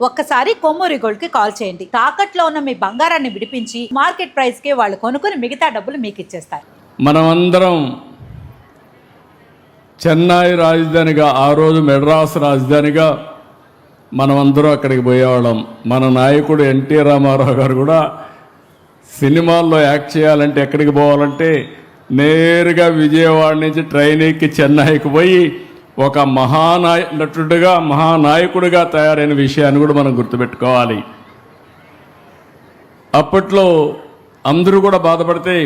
ఒక్కసారి కొమ్మూరి గోల్డ్ కి కాల్ చేయండి. తాకట్లో ఉన్న మీ బంగారాన్ని విడిపించి మార్కెట్ ప్రైస్ కి వాళ్ళు కొనుక్కుని మిగతా డబ్బులు మీకు ఇచ్చేస్తారు. మనమందరం చెన్నై రాజధానిగా, ఆ రోజు మెడ్రాస్ రాజధానిగా మనమందరం అక్కడికి పోయేవాళ్ళం. మన నాయకుడు ఎన్టీ రామారావు గారు కూడా సినిమాల్లో యాక్ట్ చేయాలంటే ఎక్కడికి పోవాలంటే నేరుగా విజయవాడ నుంచి ట్రైన్ ఎక్కి చెన్నైకి పోయి ఒక నటుడుగా మహానాయకుడిగా తయారైన విషయాన్ని కూడా మనం గుర్తుపెట్టుకోవాలి. అప్పట్లో అందరూ కూడా బాధపడితే,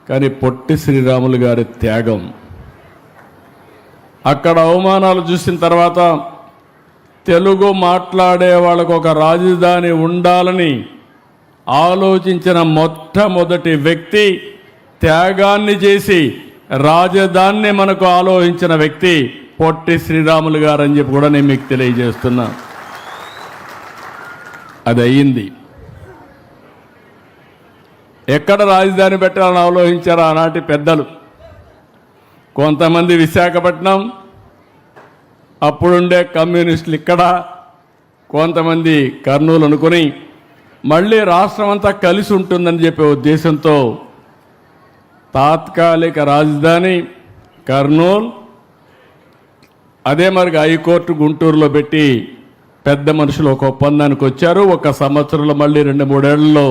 కానీ పొట్టి శ్రీరాములు గారి త్యాగం, అక్కడ అవమానాలు చూసిన తర్వాత తెలుగు మాట్లాడే వాళ్ళకు ఒక రాజధాని ఉండాలని ఆలోచించిన మొట్టమొదటి వ్యక్తి, త్యాగాన్ని చేసి రాజధానిని మనకు ఆలోచించిన వ్యక్తి పొట్టి శ్రీరాములు గారు అని చెప్పి కూడా నేను మీకు తెలియజేస్తున్నా. అది అయ్యింది. ఎక్కడ రాజధాని పెట్టాలని ఆలోచించారు ఆనాటి పెద్దలు. కొంతమంది విశాఖపట్నం, అప్పుడుండే కమ్యూనిస్టులు ఇక్కడ, కొంతమంది కర్నూలు అనుకుని మళ్ళీ రాష్ట్రం అంతా కలిసి ఉంటుందని చెప్పే ఉద్దేశంతో తాత్కాలిక రాజధాని కర్నూలు, అదే మరి హైకోర్టు గుంటూరులో పెట్టి పెద్ద మనుషులు ఒక ఒప్పందానికి వచ్చారు. ఒక సంవత్సరంలో మళ్ళీ 2-3 ఏళ్లలో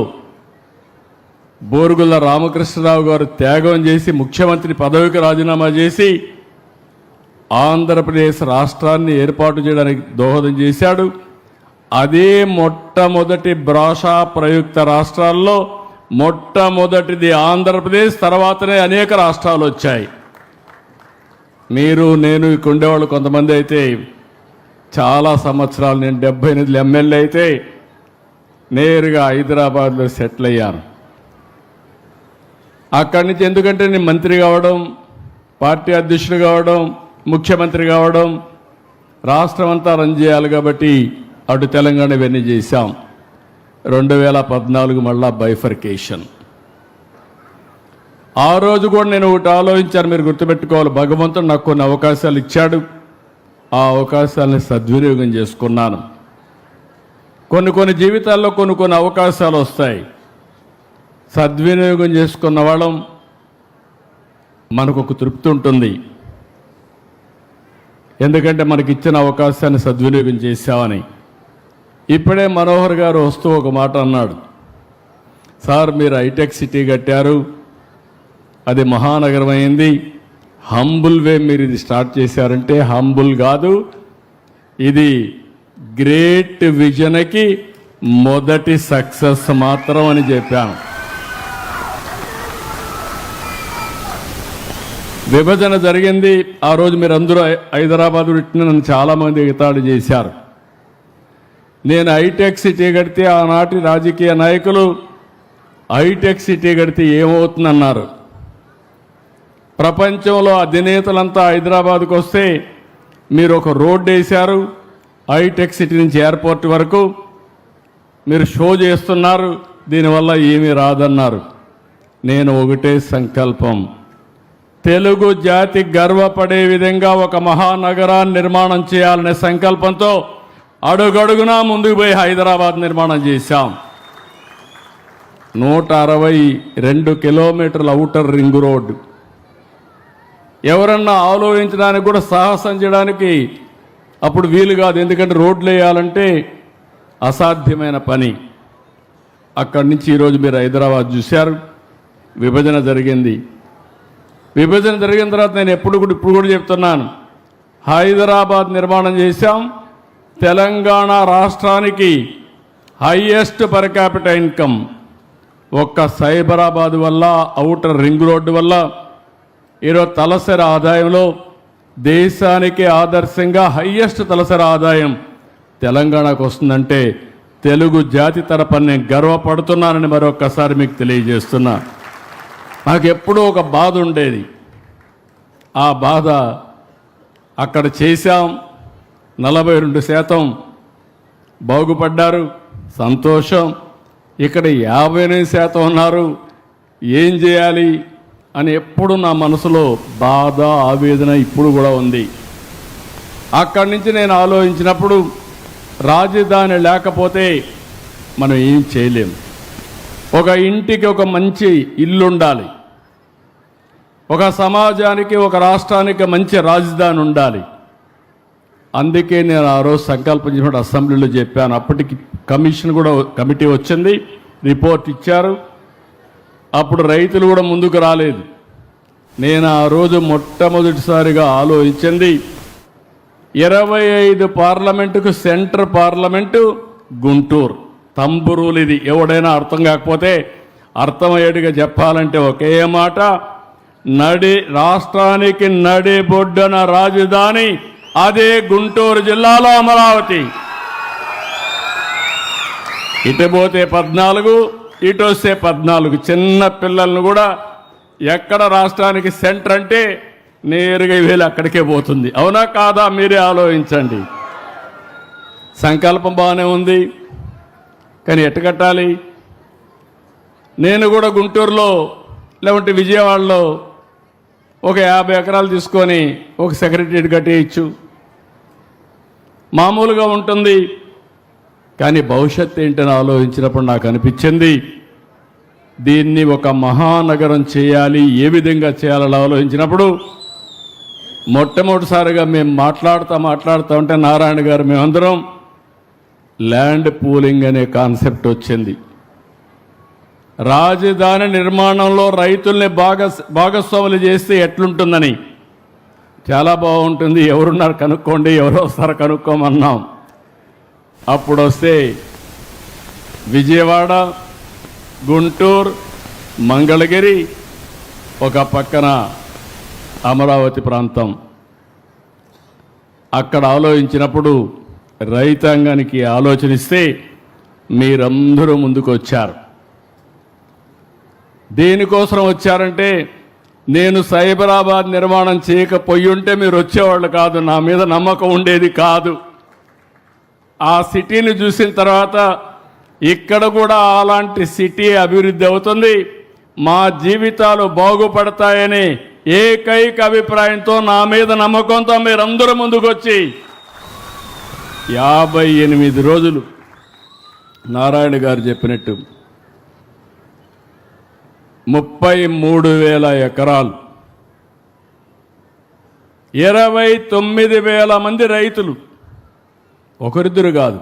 బోరుగుల రామకృష్ణరావు గారు త్యాగం చేసి ముఖ్యమంత్రి పదవికి రాజీనామా చేసి ఆంధ్రప్రదేశ్ రాష్ట్రాన్ని ఏర్పాటు చేయడానికి దోహదం చేశాడు. అదే మొట్టమొదటి భాషా ప్రయుక్త రాష్ట్రాల్లో మొట్టమొదటిది ఆంధ్రప్రదేశ్, తర్వాతనే అనేక రాష్ట్రాలు వచ్చాయి. మీరు, నేను ఇక్కడ ఉండేవాళ్ళు కొంతమంది అయితే చాలా సంవత్సరాలు, నేను 78 ఎమ్మెల్యే అయితే నేరుగా హైదరాబాద్లో సెటిల్ అయ్యాను. అక్కడి నుంచి ఎందుకంటే నేను మంత్రి కావడం, పార్టీ అధ్యక్షుడు కావడం, ముఖ్యమంత్రి కావడం, రాష్ట్రం అంతా రన్ చేయాలి కాబట్టి అటు తెలంగాణ ఇవన్నీ చేశాం. 2014 మళ్ళా బైఫర్కేషన్. ఆ రోజు కూడా నేను ఒకటి ఆలోచించాను, మీరు గుర్తుపెట్టుకోవాలి. భగవంతుడు నాకు కొన్ని అవకాశాలు ఇచ్చాడు, ఆ అవకాశాలని సద్వినియోగం చేసుకున్నాను. కొన్ని జీవితాల్లో కొన్ని అవకాశాలు వస్తాయి. సద్వినియోగం చేసుకున్న వాళ్ళం మనకు ఒక తృప్తి ఉంటుంది. ఎందుకంటే మనకి ఇచ్చిన అవకాశాన్ని సద్వినియోగం చేశామని. ఇప్పుడే మనోహర్ గారు వస్తూ ఒక మాట అన్నాడు, సార్ మీరు హైటెక్ సిటీ కట్టారు, అది మహానగరం అయింది, హంబుల్ వే మీరు ఇది స్టార్ట్ చేశారంటే హంబుల్ కాదు, ఇది గ్రేట్ విజన్కి మొదటి సక్సెస్ మాత్రం అని చెప్పాను. విభజన జరిగింది ఆ రోజు, మీరు అందరూ హైదరాబాద్ పెట్టిన నన్ను చాలామంది ఎగతాళి చేశారు. నేను హైటెక్ సిటీ కడితే ఆనాటి రాజకీయ నాయకులు హైటెక్ సిటీ కడితే ఏమవుతుందన్నారు. ప్రపంచంలో అధినేతలంతా హైదరాబాద్కు వస్తే మీరు ఒక రోడ్డు వేశారు, హైటెక్ సిటీ నుంచి ఎయిర్పోర్ట్ వరకు మీరు షో చేస్తున్నారు, దీనివల్ల ఏమీ రాదన్నారు. నేను ఒకటే సంకల్పం, తెలుగు జాతి గర్వపడే విధంగా ఒక మహానగరాన్ని నిర్మాణం చేయాలనే సంకల్పంతో అడుగడుగునా ముందుకు పోయి హైదరాబాద్ నిర్మాణం చేశాం. 162 కిలోమీటర్ల ఔటర్ రింగ్ రోడ్డు. ఎవరన్నా ఆలోచించడానికి కూడా సాహసం చేయడానికి అప్పుడు వీలు కాదు, ఎందుకంటే రోడ్లు వేయాలంటే అసాధ్యమైన పని. అక్కడి నుంచి ఈరోజు మీరు హైదరాబాద్ చూశారు. విభజన జరిగింది. విభజన జరిగిన తర్వాత నేను ఇప్పుడు కూడా చెప్తున్నాను, హైదరాబాద్ నిర్మాణం చేశాం. తెలంగాణ రాష్ట్రానికి హైయెస్ట్ పర్ క్యాపిటల్ ఇన్కమ్ ఒక్క సైబరాబాద్ వల్ల, ఔటర్ రింగ్ రోడ్డు వల్ల ఈరోజు తలసరి ఆదాయంలో దేశానికి ఆదర్శంగా హైయెస్ట్ తలసరి ఆదాయం తెలంగాణకు వస్తుందంటే తెలుగు జాతి తరపున నేను గర్వపడుతున్నానని మరొక్కసారి మీకు తెలియజేస్తున్నా. నాకు ఎప్పుడూ ఒక బాధ ఉండేది, ఆ బాధ అక్కడ చేశాం. 42% బాగుపడ్డారు, సంతోషం. ఇక్కడ 58% ఉన్నారు, ఏం చేయాలి అని ఎప్పుడు నా మనసులో బాధ, ఆవేదన ఇప్పుడు కూడా ఉంది. అక్కడి నుంచి నేను ఆలోచించినప్పుడు రాజధాని లేకపోతే మనం ఏం చేయలేము. ఒక ఇంటికి ఒక మంచి ఇల్లు ఉండాలి, ఒక సమాజానికి ఒక రాష్ట్రానికి మంచి రాజధాని ఉండాలి. అందుకే నేను ఆ రోజు సంకల్పం చేసినప్పుడు అసెంబ్లీలో చెప్పాను. అప్పటికి కమిటీ వచ్చింది, రిపోర్ట్ ఇచ్చారు. అప్పుడు రైతులు కూడా ముందుకు రాలేదు. నేను ఆ రోజు మొట్టమొదటిసారిగా ఆలోచించింది 25 పార్లమెంటుకు సెంటర్ పార్లమెంటు గుంటూరు. తంబురూలు ఇది. ఎవడైనా అర్థం కాకపోతే అర్థమయ్యేట్టుగా చెప్పాలంటే ఒకే మాట, రాష్ట్రానికి నడిబొడ్డున రాజధాని అదే గుంటూరు జిల్లాలో అమరావతి. ఇటు పోతే 14, ఇటు వస్తే 14. చిన్న పిల్లలను కూడా ఎక్కడ రాష్ట్రానికి సెంటర్ అంటే నేరుగా వేలు అక్కడికే పోతుంది. అవునా కాదా? మీరే ఆలోచించండి. సంకల్పం బాగానే ఉంది, కానీ ఎట్ట కట్టాలి? నేను కూడా గుంటూరులో లేకుంటే విజయవాడలో ఒక 50 ఎకరాలు తీసుకొని ఒక సెక్రటరియట్ కట్టేయచ్చు, మామూలుగా ఉంటుంది. కానీ భవిష్యత్తు ఏంటని ఆలోచించినప్పుడు నాకు అనిపించింది దీన్ని ఒక మహానగరం చేయాలి. ఏ విధంగా చేయాలని ఆలోచించినప్పుడు మొట్టమొదటిసారిగా మేము మాట్లాడుతూ ఉంటే నారాయణ గారు మేమందరం ల్యాండ్ పూలింగ్ అనే కాన్సెప్ట్ వచ్చింది. రాజధాని నిర్మాణంలో రైతుల్ని భాగస్వాములు చేస్తే ఎట్లుంటుందని. చాలా బాగుంటుంది, ఎవరున్నారు కనుక్కోండి, ఎవరు వస్తారో కనుక్కోమన్నాం. అప్పుడు వస్తే విజయవాడ, గుంటూరు, మంగళగిరి, ఒక పక్కన అమరావతి ప్రాంతం. అక్కడ ఆలోచించినప్పుడు రైతాంగానికి ఆలోచనిస్తే మీరందరూ ముందుకు వచ్చారు. దేనికోసం వచ్చారంటే నేను సైబరాబాద్ నిర్మాణం చేయకపోయి ఉంటే మీరు వచ్చేవాళ్ళు కాదు, నా మీద నమ్మకం ఉండేది కాదు. ఆ సిటీని చూసిన తర్వాత ఇక్కడ కూడా అలాంటి సిటీ అభివృద్ధి అవుతుంది, మా జీవితాలు బాగుపడతాయని ఏకైక అభిప్రాయంతో నా మీద నమ్మకంతో మీరందరూ ముందుకొచ్చి 58 రోజులు నారాయణ గారు చెప్పినట్టు 33,000 ఎకరాలు, 29,000 మంది రైతులు, ఒకరిద్దరు కాదు.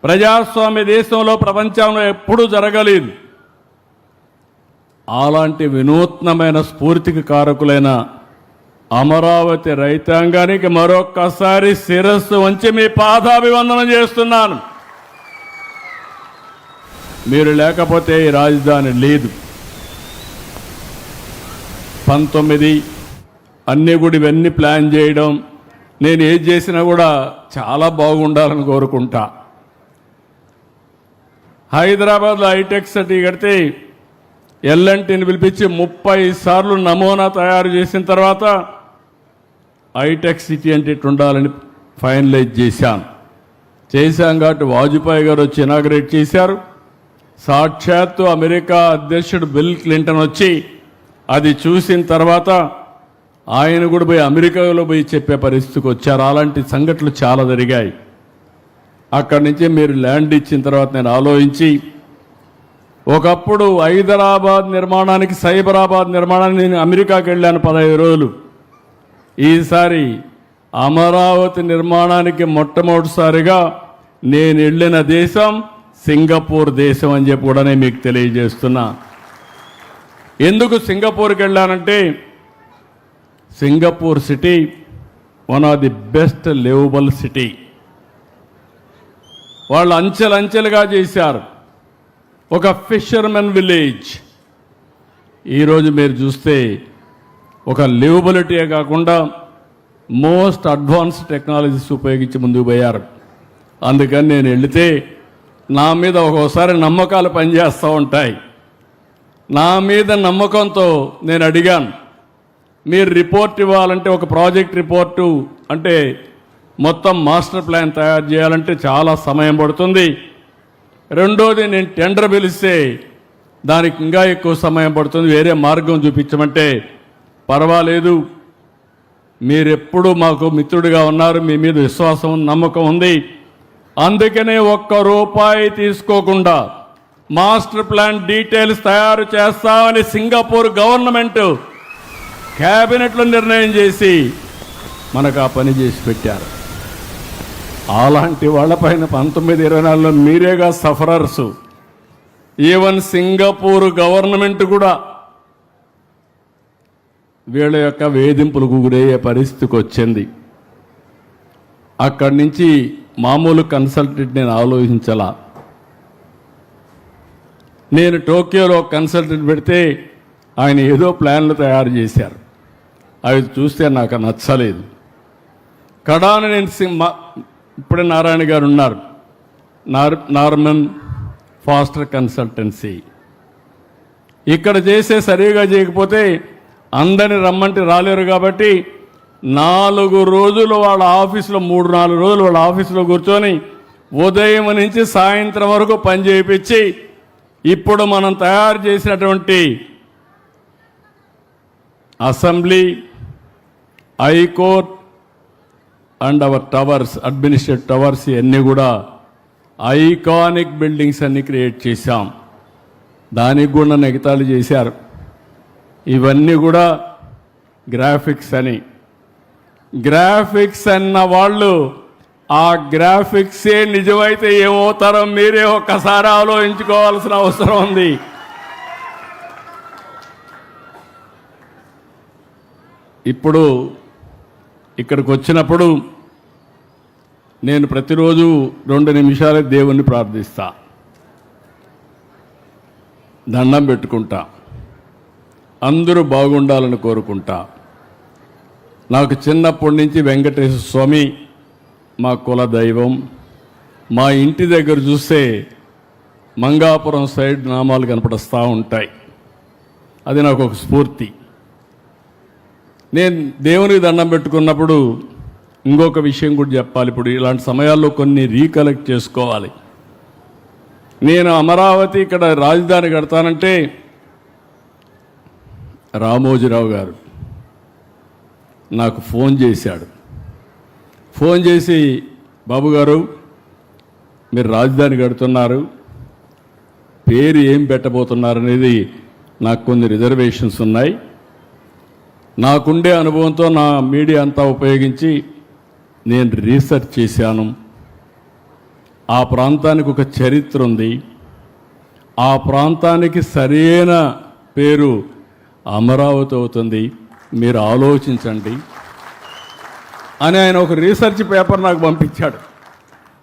ప్రజాస్వామ్య దేశంలో ప్రపంచంలో ఎప్పుడూ జరగలేదు. అలాంటి వినూత్నమైన స్ఫూర్తికి కారకులైన అమరావతి రైతాంగానికి మరొక్కసారి శిరస్సు వంచి మీ పాదాభివందనం చేస్తున్నాను. మీరు లేకపోతే ఈ రాజధాని లేదు. 19 అన్నీ కూడా ఇవన్నీ ప్లాన్ చేయడం, నేను ఏది చేసినా కూడా చాలా బాగుండాలని కోరుకుంటా. హైదరాబాద్లో హైటెక్ సిటీ కడితే ఎల్ఎన్టీని పిలిపించి 30 సార్లు నమూనా తయారు చేసిన తర్వాత హైటెక్ సిటీ అంటే ఇట్లా ఉండాలని ఫైనలైజ్ చేశాం కాబట్టి వాజ్పేయి గారు వచ్చి ఇనాగ్రేట్ చేశారు. సాక్షాత్తు అమెరికా అధ్యక్షుడు బిల్ క్లింటన్ వచ్చి అది చూసిన తర్వాత ఆయన కూడా పోయి అమెరికాలో పోయి చెప్పే పరిస్థితికి వచ్చారు. అలాంటి సంఘటనలు చాలా జరిగాయి. అక్కడి నుంచి మీరు ల్యాండ్ ఇచ్చిన తర్వాత నేను ఆలోచించి, ఒకప్పుడు హైదరాబాద్ నిర్మాణానికి సైబరాబాద్ నిర్మాణానికి నేను అమెరికాకి వెళ్ళాను 15 రోజులు. ఈసారి అమరావతి నిర్మాణానికి మొట్టమొదటిసారిగా నేను వెళ్ళిన దేశం సింగపూర్ దేశం అని చెప్పి కూడా నేను మీకు తెలియజేస్తున్నా. ఎందుకు సింగపూర్కి వెళ్ళానంటే Singapore city one of the best livable city. వాళ్ళు అంచెలంచెలుగా చేశారు. ఒక ఫిషర్మెన్ విలేజ్. ఈరోజు మీరు చూస్తే ఒక లివబిలిటీయే కాకుండా మోస్ట్ అడ్వాన్స్డ్ టెక్నాలజీస్ ఉపయోగించి ముందుకు పోయారు. అందుకని నేను వెళితే నా మీద ఒక్కోసారి నమ్మకాలు పనిచేస్తూ ఉంటాయి. నా మీద నమ్మకంతో నేను అడిగాను, మీరు రిపోర్ట్ ఇవ్వాలంటే ఒక ప్రాజెక్ట్ రిపోర్టు అంటే మొత్తం మాస్టర్ ప్లాన్ తయారు చేయాలంటే చాలా సమయం పడుతుంది. రెండోది నేను టెండర్ పిలిస్తే దానికి ఇంకా ఎక్కువ సమయం పడుతుంది, వేరే మార్గం చూపించమంటే పర్వాలేదు, మీరెప్పుడు మాకు మిత్రుడిగా ఉన్నారు, మీ మీద విశ్వాసం నమ్మకం ఉంది, అందుకనే ఒక్క రూపాయి తీసుకోకుండా మాస్టర్ ప్లాన్ డీటెయిల్స్ తయారు చేస్తామని సింగపూర్ గవర్నమెంట్ క్యాబినెట్లో నిర్ణయం చేసి మనకు ఆ పని చేసి పెట్టారు. అలాంటి వాళ్ళపైన 1924లో మీరేగా సఫరర్స్. ఈవెన్ సింగపూర్ గవర్నమెంట్ కూడా వీళ్ళ యొక్క వేధింపులకు గురయ్యే పరిస్థితికి వచ్చింది. అక్కడి నుంచి మామూలు కన్సల్టెంట్ నేను ఆలోచించాల. నేను టోక్యోలో కన్సల్టెంట్ పెడితే ఆయన ఏదో ప్లాన్లు తయారు చేశారు. అవి చూస్తే నాకు నచ్చలేదు. కడాన నేను ఇప్పుడే నారాయణ గారు ఉన్నారు, నార్మన్ ఫాస్టర్ కన్సల్టెన్సీ. ఇక్కడ చేసే సరిగా చేయకపోతే అందరిని రమ్మంటే రాలేరు కాబట్టి 4 రోజులు వాళ్ళ ఆఫీసులో 3-4 రోజులు వాళ్ళ ఆఫీసులో కూర్చొని ఉదయం నుంచి సాయంత్రం వరకు పని చేయించి ఇప్పుడు మనం తయారు చేసినటువంటి assembly, high court and hour towers, administrative towers ఇవన్నీ కూడా ఐకానిక్ బిల్డింగ్స్ అన్ని క్రియేట్ చేశాం. దానికి కూడా నెగతాలు చేశారు. ఇవన్నీ కూడా గ్రాఫిక్స్ అని. గ్రాఫిక్స్ అన్న వాళ్ళు ఆ గ్రాఫిక్సే నిజమైతే ఏమవుతారో మీరే ఒక్కసారి ఆలోచించుకోవాల్సిన అవసరం ఉంది. ఇప్పుడు ఇక్కడికి వచ్చినప్పుడు నేను ప్రతిరోజు 2 నిమిషాలే దేవుణ్ణి ప్రార్థిస్తా, దండం పెట్టుకుంటా, అందరూ బాగుండాలని కోరుకుంటా. నాకు చిన్నప్పటి నుంచి వెంకటేశ్వర స్వామి మా కుల దైవం. మా ఇంటి దగ్గర చూస్తే మంగాపురం సైడ్ నామాలు కనపడస్తూ ఉంటాయి. అది నాకు ఒక స్ఫూర్తి. నేను దేవునికి దండం పెట్టుకున్నప్పుడు ఇంకొక విషయం కూడా చెప్పాలి. ఇప్పుడు ఇలాంటి సమయాల్లో కొన్ని రీకలెక్ట్ చేసుకోవాలి. నేను అమరావతి ఇక్కడ రాజధాని కడతానంటే రామోజీరావు గారు నాకు ఫోన్ చేశాడు. ఫోన్ చేసి, బాబు గారు మీరు రాజధాని కడుతున్నారు, పేరు ఏం పెట్టబోతున్నారు అనేది నాకు కొన్ని రిజర్వేషన్స్ ఉన్నాయి. నాకుండే అనుభవంతో నా మీడియా అంతా ఉపయోగించి నేను రీసెర్చ్ చేశాను. ఆ ప్రాంతానికి ఒక చరిత్ర ఉంది. ఆ ప్రాంతానికి సరైన పేరు అమరావతి అవుతుంది, మీరు ఆలోచించండి అని ఆయన ఒక రీసెర్చ్ పేపర్ నాకు పంపించాడు.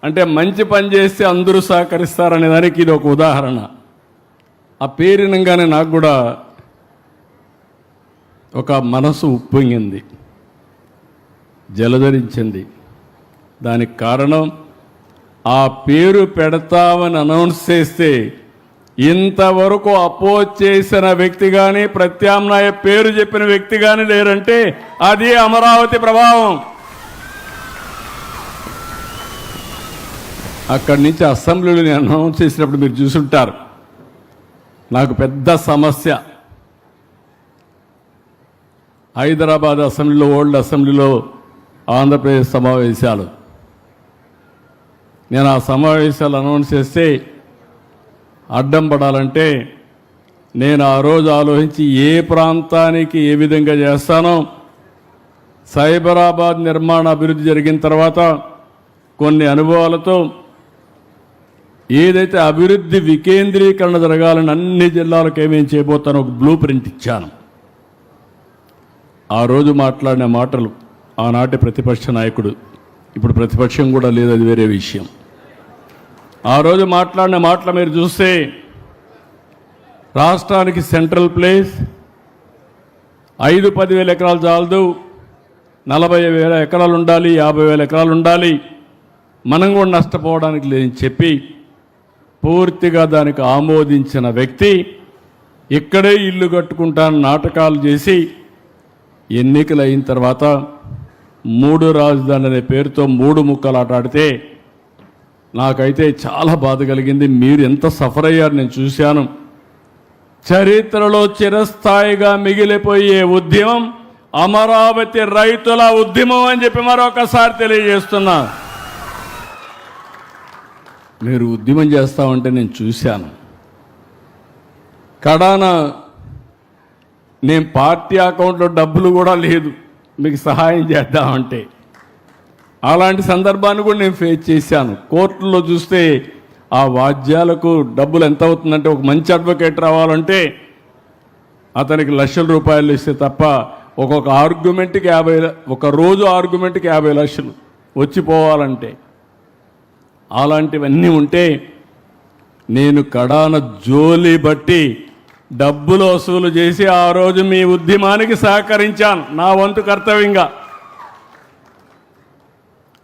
అంటే మంచి పని చేస్తే అందరూ సహకరిస్తారనే దానికి ఇది ఒక ఉదాహరణ. ఆ పేరినంగానే నాకు కూడా ఒక మనసు ఉప్పొంగింది, జలధరించింది. దానికి కారణం ఆ పేరు పెడతామని అనౌన్స్ చేస్తే ఇంతవరకు అపోజ్ చేసిన వ్యక్తి కానీ ప్రత్యామ్నాయ పేరు చెప్పిన వ్యక్తి కానీ లేరంటే అది అమరావతి ప్రభావం. అక్కడి నుంచి అసెంబ్లీలో నేను అనౌన్స్ చేసినప్పుడు మీరు చూసుంటారు, నాకు పెద్ద సమస్య. హైదరాబాద్ అసెంబ్లీలో, ఓల్డ్ అసెంబ్లీలో ఆంధ్రప్రదేశ్ సమావేశాలు. నేను ఆ సమావేశాలు అనౌన్స్ చేస్తే అడ్డం పడాలంటే నేను ఆ రోజు ఆలోచించి ఏ ప్రాంతానికి ఏ విధంగా చేస్తానో, సైబరాబాద్ నిర్మాణ అభివృద్ధి జరిగిన తర్వాత కొన్ని అనుభవాలతో ఏదైతే అభివృద్ధి వికేంద్రీకరణ జరగాలని అన్ని జిల్లాలకు ఏమేం చేయబోతానో ఒక బ్లూ ప్రింట్ ఇచ్చాను. ఆ రోజు మాట్లాడిన మాటలు ఆనాటి ప్రతిపక్ష నాయకుడు, ఇప్పుడు ప్రతిపక్షం కూడా లేదు, అది వేరే విషయం. ఆ రోజు మాట్లాడిన మాటలు మీరు చూస్తే రాష్ట్రానికి సెంట్రల్ ప్లేస్ 5-10 వేల ఎకరాలు చాలదు, 40,000 ఎకరాలు ఉండాలి, 50,000 ఎకరాలు ఉండాలి, మనం కూడా నష్టపోవడానికి లేదని చెప్పి పూర్తిగా దానికి ఆమోదించిన వ్యక్తి ఇక్కడే ఇల్లు కట్టుకుంటాను నాటకాలు చేసి ఎన్నికలు అయిన తర్వాత 3 రాజధానులు అనే పేరుతో 3 ముక్కలాట ఆడితే నాకైతే చాలా బాధ కలిగింది. మీరు ఎంత సఫర్ అయ్యారు నేను చూశాను. చరిత్రలో చిరస్థాయిగా మిగిలిపోయే ఉద్యమం అమరావతి రైతుల ఉద్యమం అని చెప్పి మరొకసారి తెలియజేస్తున్నా. మీరు ఉద్యమం చేస్తామంటే నేను చూశాను. కడాన నేను పార్టీ అకౌంట్లో డబ్బులు కూడా లేదు మీకు సహాయం చేద్దామంటే. అలాంటి సందర్భాన్ని కూడా నేను ఫేస్ చేశాను. కోర్టులో చూస్తే ఆ వాద్యాలకు డబ్బులు ఎంత అవుతుందంటే, ఒక మంచి అడ్వకేట్ రావాలంటే అతనికి లక్షల రూపాయలు ఇస్తే తప్ప ఒక్కొక్క ఆర్గ్యుమెంట్కి ఒక రోజు ఆర్గ్యుమెంట్కి 50 లక్షలు వచ్చిపోవాలంటే. అలాంటివన్నీ ఉంటే నేను కడాన జోలి బట్టి డబ్బులు వసూలు చేసి ఆ రోజు మీ ఉద్యమానికి సహకరించాను నా వంతు కర్తవ్యంగా.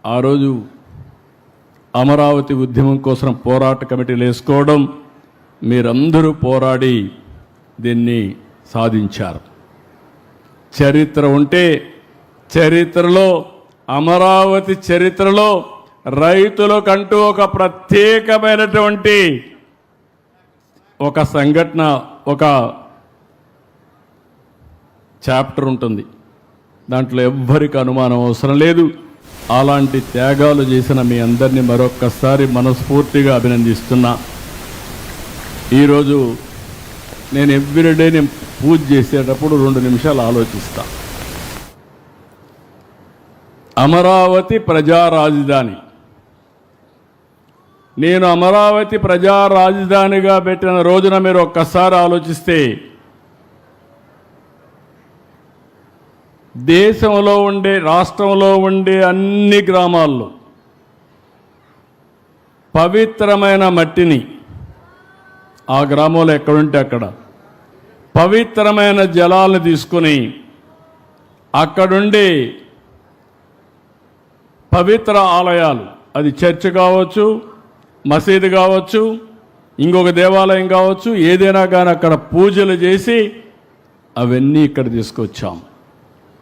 ఆ రోజు అమరావతి ఉద్యమం కోసం పోరాట కమిటీలు వేసుకోవడం, మీరందరూ పోరాడి దీన్ని సాధించారు. చరిత్ర ఉంటే చరిత్రలో, అమరావతి చరిత్రలో రైతులకంటూ ఒక ప్రత్యేకమైనటువంటి ఒక సంఘటన, ఒక చాప్టర్ ఉంటుంది. దాంట్లో ఎవ్వరికి అనుమానం అవసరం లేదు. అలాంటి త్యాగాలు చేసిన మీ అందరినీ మరొక్కసారి మనస్ఫూర్తిగా అభినందిస్తున్నా. ఈరోజు నేను ఎవ్రీడే నేను పూజ చేసేటప్పుడు 2 నిమిషాలు ఆలోచిస్తా. అమరావతి ప్రజా రాజధాని, నేను అమరావతి ప్రజా రాజధానిగా పెట్టిన రోజున మీరు ఒక్కసారి ఆలోచిస్తే దేశంలో ఉండే, రాష్ట్రంలో ఉండే అన్ని గ్రామాల్లో పవిత్రమైన మట్టిని, ఆ గ్రామంలో ఎక్కడుంటే అక్కడ పవిత్రమైన జలాలను తీసుకుని అక్కడుండి పవిత్ర ఆలయాలు, అది చర్చ్ కావచ్చు, మసీదు కావచ్చు, ఇంకొక దేవాలయం కావచ్చు, ఏదైనా కానీ అక్కడ పూజలు చేసి అవన్నీ ఇక్కడ తీసుకొచ్చాం.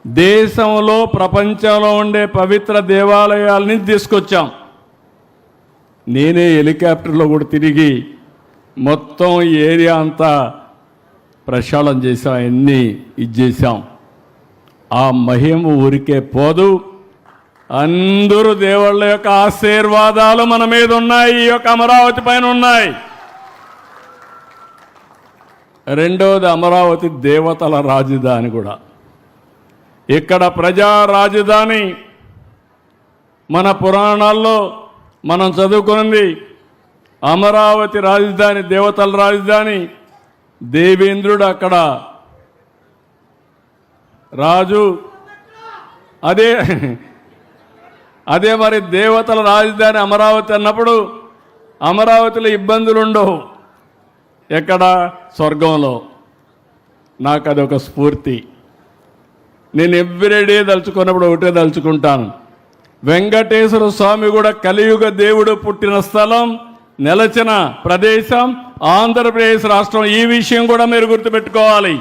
దేశంలో, ప్రపంచంలో ఉండే పవిత్ర దేవాలయాలని తీసుకొచ్చాం. నేనే హెలికాప్టర్లో కూడా తిరిగి మొత్తం ఏరియా అంతా ప్రక్షాళన చేసాం, అన్నీ ఇచ్చేసాం. ఆ మహిమ ఊరికే పోదు. అందరూ దేవుళ్ళ యొక్క ఆశీర్వాదాలు మన మీద ఉన్నాయి, ఈ యొక్క అమరావతి పైన ఉన్నాయి. రెండవది, అమరావతి దేవతల రాజధాని కూడా. ఇక్కడ ప్రజా రాజధాని, మన పురాణాల్లో మనం చదువుకున్నది అమరావతి రాజధాని, దేవతల రాజధాని. దేవేంద్రుడు అక్కడ రాజు. అదే మరి దేవతల రాజధాని అమరావతి అన్నప్పుడు అమరావతిలో ఇబ్బందులు ఉండవు. ఎక్కడ? స్వర్గంలో. నాకు అదొక స్ఫూర్తి. నేను ఎవ్రీడే దలుచుకున్నప్పుడు ఒకటే దలుచుకుంటాను, వెంకటేశ్వర స్వామి కూడా కలియుగ దేవుడు పుట్టిన స్థలం, నెలచిన ప్రదేశం ఆంధ్రప్రదేశ్ రాష్ట్రం. ఈ విషయం కూడా మీరు గుర్తుపెట్టుకోవాలి.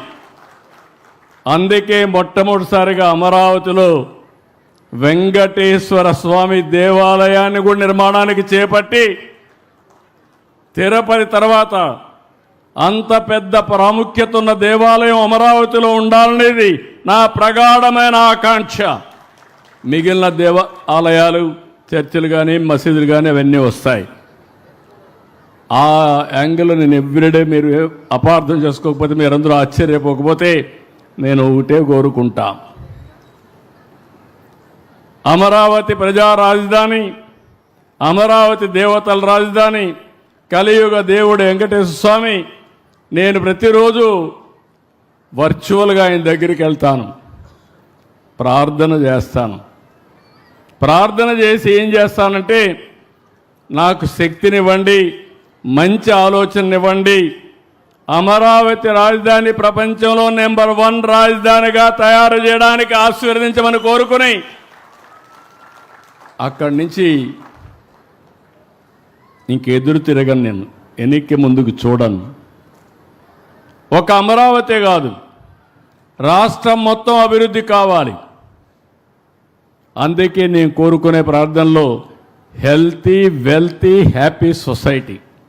అందుకే మొట్టమొదటిసారిగా అమరావతిలో వెంకటేశ్వర స్వామి దేవాలయాన్ని కూడా నిర్మాణానికి చేపట్టి, తిరుపతి తర్వాత అంత పెద్ద ప్రాముఖ్యత ఉన్న దేవాలయం అమరావతిలో ఉండాలనేది నా ప్రగాఢమైన ఆకాంక్ష. మిగిలిన దేవాలయాలు, చర్చిలు కానీ, మసీదులు కానీ అవన్నీ వస్తాయి. ఆ యాంగిల్ నేను ఎవ్రీడే, మీరు అపార్థం చేసుకోకపోతే, మీరందరూ ఆశ్చర్యపోకపోతే, నేను ఒకటే కోరుకుంటా, అమరావతి ప్రజా రాజధాని, అమరావతి దేవతల రాజధాని, కలియుగ దేవుడు వెంకటేశ్వర స్వామి. నేను ప్రతిరోజు వర్చువల్గా ఆయన దగ్గరికి వెళ్తాను, ప్రార్థన చేస్తాను. ప్రార్థన చేసి ఏం చేస్తానంటే, నాకు శక్తినివ్వండి, మంచి ఆలోచననివ్వండి, అమరావతి రాజధాని ప్రపంచంలో నెంబర్ 1 రాజధానిగా తయారు చేయడానికి ఆశీర్వదించమని కోరుకుని అక్కడి నుంచి ఇంకెదురు తిరగను. నేను వెనక్కి ముందుకు చూడను. ఒక అమరావతి కాదు, రాష్ట్రం మొత్తం అభివృద్ధి కావాలి. అందుకే నేను కోరుకునే ప్రార్థనలో హెల్తీ, వెల్తీ, హ్యాపీ సొసైటీ.